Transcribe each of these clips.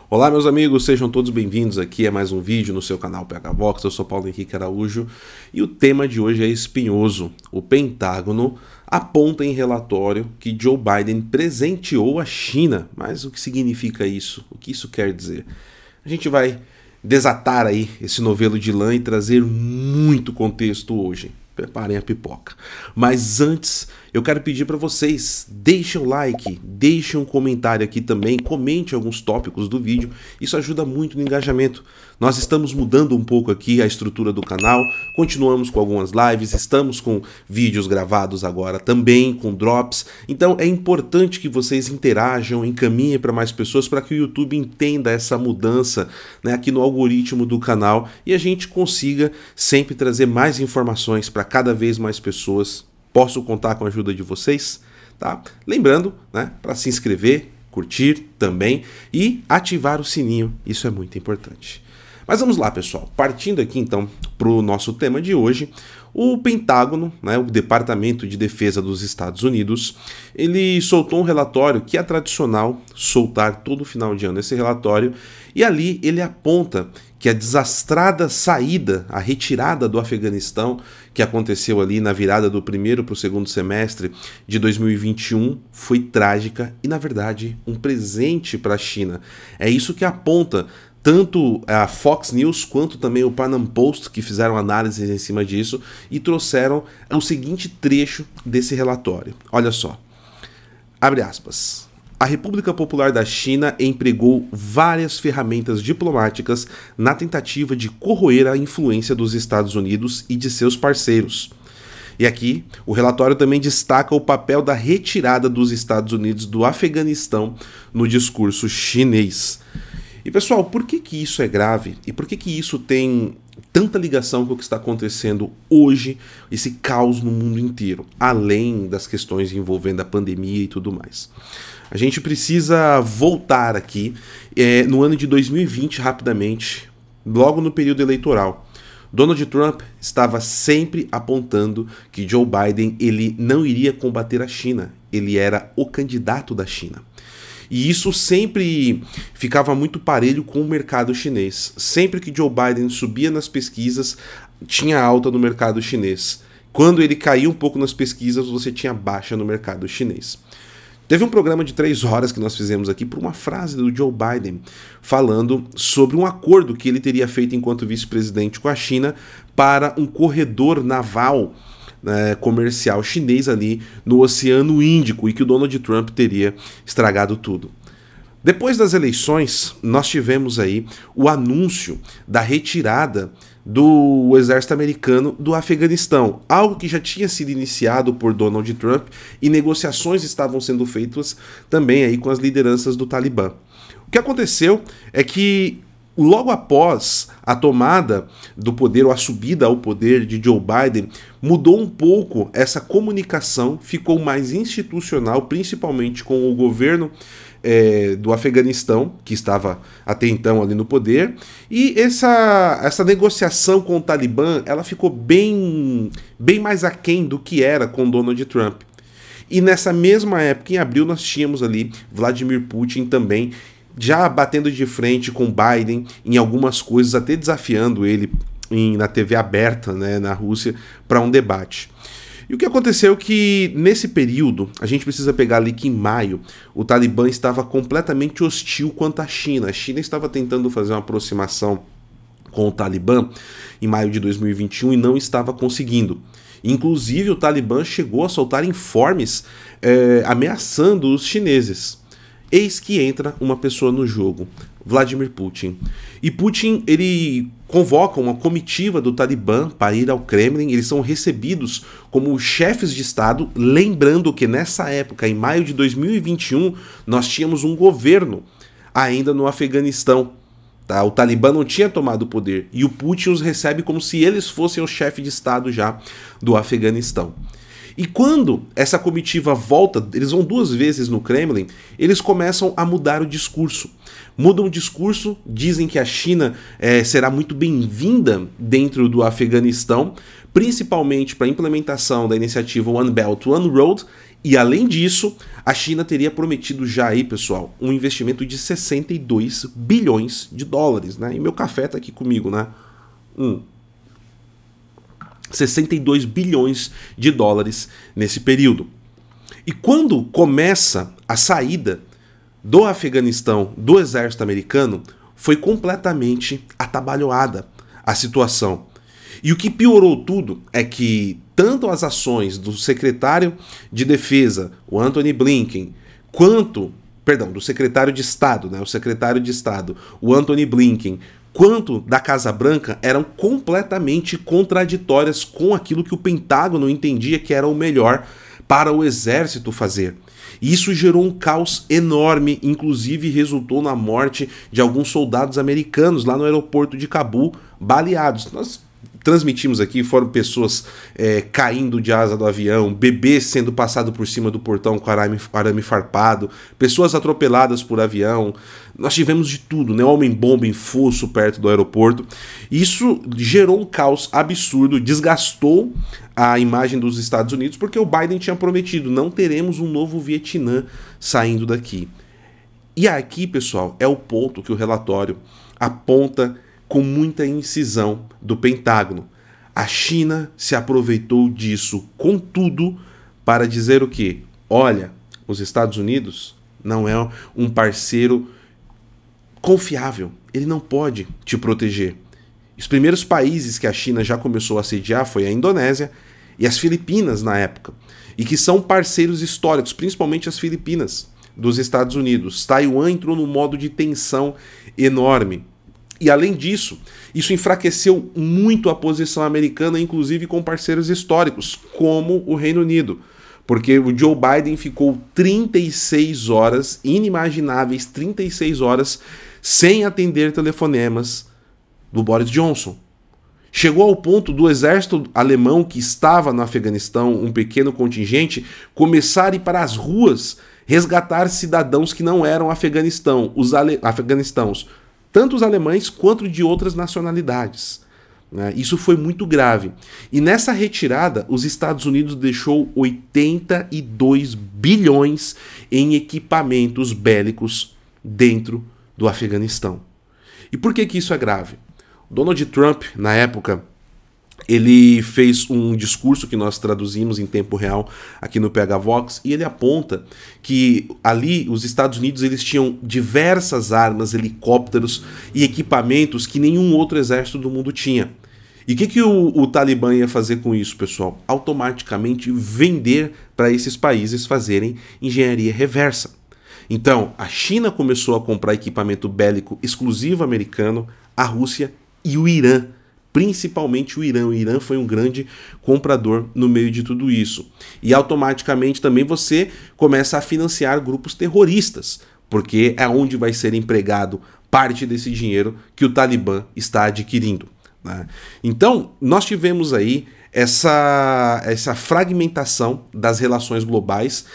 Olá meus amigos, sejam todos bem-vindos aqui a mais um vídeo no seu canal PH Vox. Eu sou Paulo Henrique Araújo e o tema de hoje é espinhoso. O Pentágono aponta em relatório que Joe Biden presenteou a China. Mas o que significa isso? O que isso quer dizer? A gente vai desatar aí esse novelo de lã e trazer muito contexto hoje. Preparem a pipoca. Mas antes, eu quero pedir para vocês, deixem um like, deixem um comentário aqui também, comente alguns tópicos do vídeo, isso ajuda muito no engajamento. Nós estamos mudando um pouco aqui a estrutura do canal, continuamos com algumas lives, estamos com vídeos gravados agora também, com drops, então é importante que vocês interajam, encaminhem para mais pessoas para que o YouTube entenda essa mudança, né, aqui no algoritmo do canal e a gente consiga sempre trazer mais informações para cada vez mais pessoas. Posso contar com a ajuda de vocês, tá? Lembrando, né, para se inscrever, curtir também e ativar o sininho, isso é muito importante. Mas vamos lá, pessoal, partindo aqui então para o nosso tema de hoje, o Pentágono, né, o Departamento de Defesa dos Estados Unidos, ele soltou um relatório que é tradicional soltar todo final de ano esse relatório, e ali ele aponta que a desastrada saída, a retirada do Afeganistão, que aconteceu ali na virada do primeiro para o segundo semestre de 2021, foi trágica e, na verdade, um presente para a China. É isso que aponta tanto a Fox News quanto também o Panam Post, que fizeram análises em cima disso e trouxeram o seguinte trecho desse relatório. Olha só, abre aspas. A República Popular da China empregou várias ferramentas diplomáticas na tentativa de corroer a influência dos Estados Unidos e de seus parceiros. E aqui, o relatório também destaca o papel da retirada dos Estados Unidos do Afeganistão no discurso chinês. E pessoal, por que isso é grave? E por que isso tem tanta ligação com o que está acontecendo hoje, esse caos no mundo inteiro, além das questões envolvendo a pandemia e tudo mais? A gente precisa voltar aqui no ano de 2020 rapidamente, logo no período eleitoral. Donald Trump estava sempre apontando que Joe Biden ele não iria combater a China, ele era o candidato da China. E isso sempre ficava muito parelho com o mercado chinês. Sempre que Joe Biden subia nas pesquisas, tinha alta no mercado chinês. Quando ele caía um pouco nas pesquisas, você tinha baixa no mercado chinês. Teve um programa de 3 horas que nós fizemos aqui por uma frase do Joe Biden falando sobre um acordo que ele teria feito enquanto vice-presidente com a China para um corredor naval comercial chinês ali no Oceano Índico e que o Donald Trump teria estragado tudo. Depois das eleições, nós tivemos aí o anúncio da retirada do exército americano do Afeganistão, algo que já tinha sido iniciado por Donald Trump e negociações estavam sendo feitas também aí com as lideranças do Talibã. O que aconteceu é que logo após a tomada do poder, ou a subida ao poder de Joe Biden, mudou um pouco essa comunicação, ficou mais institucional, principalmente com o governo do Afeganistão, que estava até então ali no poder, e essa negociação com o Talibã, ela ficou bem mais aquém do que era com Donald Trump. E nessa mesma época, em abril, nós tínhamos ali Vladimir Putin também, já batendo de frente com Biden em algumas coisas, até desafiando ele na TV aberta, né, na Rússia, para um debate. E o que aconteceu é que, nesse período, a gente precisa pegar ali que em maio, o Talibã estava completamente hostil quanto à China. A China estava tentando fazer uma aproximação com o Talibã em maio de 2021 e não estava conseguindo. Inclusive, o Talibã chegou a soltar informes ameaçando os chineses. Eis que entra uma pessoa no jogo, Vladimir Putin. E Putin, ele convoca uma comitiva do Talibã para ir ao Kremlin. Eles são recebidos como chefes de Estado, lembrando que nessa época, em maio de 2021, nós tínhamos um governo ainda no Afeganistão. Tá? O Talibã não tinha tomado o poder e o Putin os recebe como se eles fossem o chefe de Estado já do Afeganistão. E quando essa comitiva volta, eles vão 2 vezes no Kremlin, eles começam a mudar o discurso. Mudam o discurso, dizem que a China será muito bem-vinda dentro do Afeganistão, principalmente para a implementação da iniciativa One Belt, One Road, E além disso, a China teria prometido já aí, pessoal, um investimento de 62 bilhões de dólares, né? E meu café tá aqui comigo, né? 62 bilhões de dólares nesse período. E quando começa a saída do Afeganistão, do exército americano, foi completamente atabalhoada a situação. E o que piorou tudo é que tanto as ações do secretário de Defesa, o Antony Blinken, do secretário de Estado, né, o secretário de Estado, o Antony Blinken, quanto da Casa Branca eram completamente contraditórias com aquilo que o Pentágono entendia que era o melhor para o exército fazer. E isso gerou um caos enorme, inclusive resultou na morte de alguns soldados americanos lá no aeroporto de Cabul, baleados. Nós transmitimos aqui, foram pessoas caindo de asa do avião, bebês sendo passado por cima do portão com arame farpado, pessoas atropeladas por avião. Nós tivemos de tudo, né? Homem-bomba em fosso perto do aeroporto. Isso gerou um caos absurdo, desgastou a imagem dos Estados Unidos, porque o Biden tinha prometido, não teremos um novo Vietnã saindo daqui. E aqui, pessoal, é o ponto que o relatório aponta com muita incisão do Pentágono. A China se aproveitou disso com tudo para dizer o quê? Olha, os Estados Unidos não é um parceiro confiável, ele não pode te proteger. Os primeiros países que a China já começou a assediar foi a Indonésia e as Filipinas na época, e que são parceiros históricos, principalmente as Filipinas, dos Estados Unidos. Taiwan entrou num modo de tensão enorme. E além disso, isso enfraqueceu muito a posição americana, inclusive com parceiros históricos, como o Reino Unido. Porque o Joe Biden ficou 36 horas, inimagináveis 36 horas, sem atender telefonemas do Boris Johnson. Chegou ao ponto do exército alemão que estava no Afeganistão, um pequeno contingente, começar a ir para as ruas resgatar cidadãos que não eram afeganistãos, tanto os alemães quanto de outras nacionalidades. Isso foi muito grave. E nessa retirada, os Estados Unidos deixou 82 bilhões em equipamentos bélicos dentro do Afeganistão. E por que isso é grave? Donald Trump, na época, ele fez um discurso que nós traduzimos em tempo real aqui no PH Vox, e ele aponta que ali os Estados Unidos eles tinham diversas armas, helicópteros e equipamentos que nenhum outro exército do mundo tinha. E o que o Talibã ia fazer com isso, pessoal? Automaticamente vender para esses países fazerem engenharia reversa. Então, a China começou a comprar equipamento bélico exclusivo americano, a Rússia e o Irã. Principalmente o Irã. O Irã foi um grande comprador no meio de tudo isso. E automaticamente também você começa a financiar grupos terroristas, porque é onde vai ser empregado parte desse dinheiro que o Talibã está adquirindo. Então, nós tivemos aí essa fragmentação das relações globais,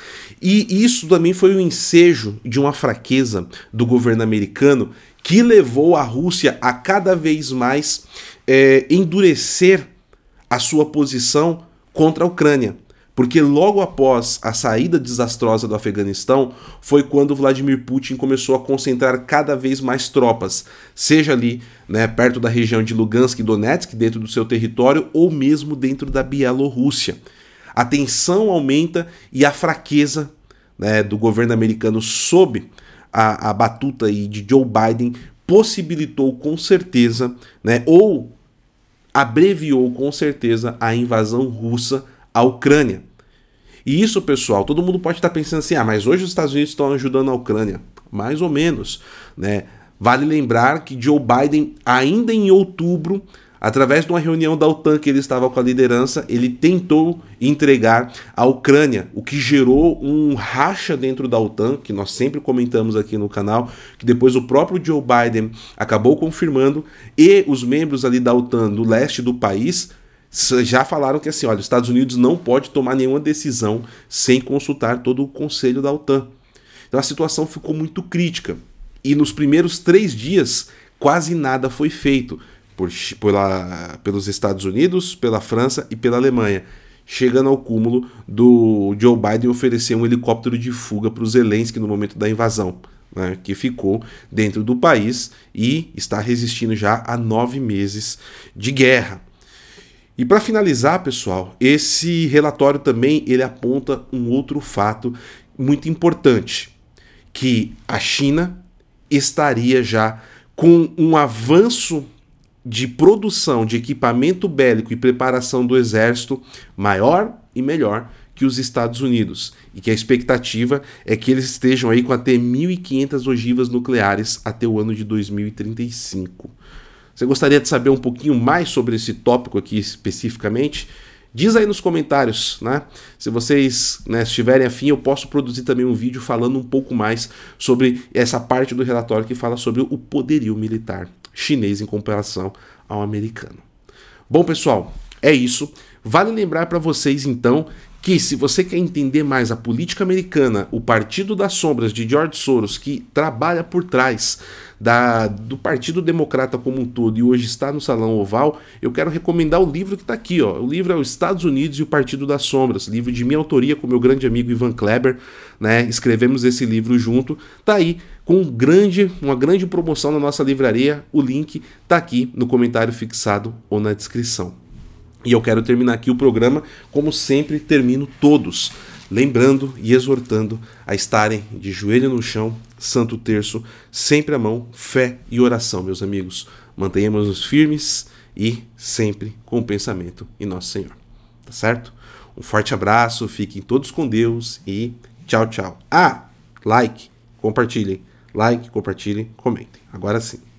e isso também foi o ensejo de uma fraqueza do governo americano que levou a Rússia a cada vez mais endurecer a sua posição contra a Ucrânia. Porque logo após a saída desastrosa do Afeganistão foi quando Vladimir Putin começou a concentrar cada vez mais tropas, seja ali perto da região de Lugansk e Donetsk, dentro do seu território, ou mesmo dentro da Bielorrússia. A tensão aumenta e a fraqueza do governo americano sob a batuta aí de Joe Biden possibilitou com certeza, ou abreviou com certeza a invasão russa à Ucrânia. E isso, pessoal, todo mundo pode estar pensando assim, mas hoje os Estados Unidos estão ajudando a Ucrânia. Mais ou menos, Vale lembrar que Joe Biden, ainda em outubro, através de uma reunião da OTAN que ele estava com a liderança, ele tentou entregar a Ucrânia, o que gerou um racha dentro da OTAN, que nós sempre comentamos aqui no canal, que depois o próprio Joe Biden acabou confirmando, e os membros ali da OTAN no leste do país já falaram que assim, olha, os Estados Unidos não pode tomar nenhuma decisão sem consultar todo o conselho da OTAN. Então a situação ficou muito crítica. E nos primeiros 3 dias, quase nada foi feito pelos Estados Unidos, pela França e pela Alemanha. chegando ao cúmulo do Joe Biden oferecer um helicóptero de fuga para o Zelensky no momento da invasão, né, que ficou dentro do país e está resistindo já a 9 meses de guerra. E para finalizar, pessoal, esse relatório também ele aponta um outro fato muito importante, que a China estaria já com um avanço de produção de equipamento bélico e preparação do exército maior e melhor que os Estados Unidos, e que a expectativa é que eles estejam aí com até 1.500 ogivas nucleares até o ano de 2035. Você gostaria de saber um pouquinho mais sobre esse tópico aqui especificamente? Diz aí nos comentários, né? Se vocês, né, estiverem afim, eu posso produzir também um vídeo falando um pouco mais sobre essa parte do relatório que fala sobre o poderio militar chinês em comparação ao americano. Bom, pessoal, é isso. Vale lembrar para vocês, então, que se você quer entender mais a política americana, o Partido das Sombras de George Soros, que trabalha por trás do Partido Democrata como um todo e hoje está no Salão Oval, eu quero recomendar o livro que está aqui, ó. O livro é Os Estados Unidos e o Partido das Sombras, livro de minha autoria com meu grande amigo Ivan Kleber, né? Escrevemos esse livro junto, tá aí com uma grande promoção na nossa livraria, o link tá aqui no comentário fixado ou na descrição. E eu quero terminar aqui o programa, como sempre termino todos, lembrando e exortando a estarem de joelho no chão, Santo Terço, sempre à mão, fé e oração, meus amigos. Mantenhamos-nos firmes e sempre com o pensamento em Nosso Senhor. Tá certo? Um forte abraço, fiquem todos com Deus e tchau, tchau. Like, compartilhem, comentem. Agora sim.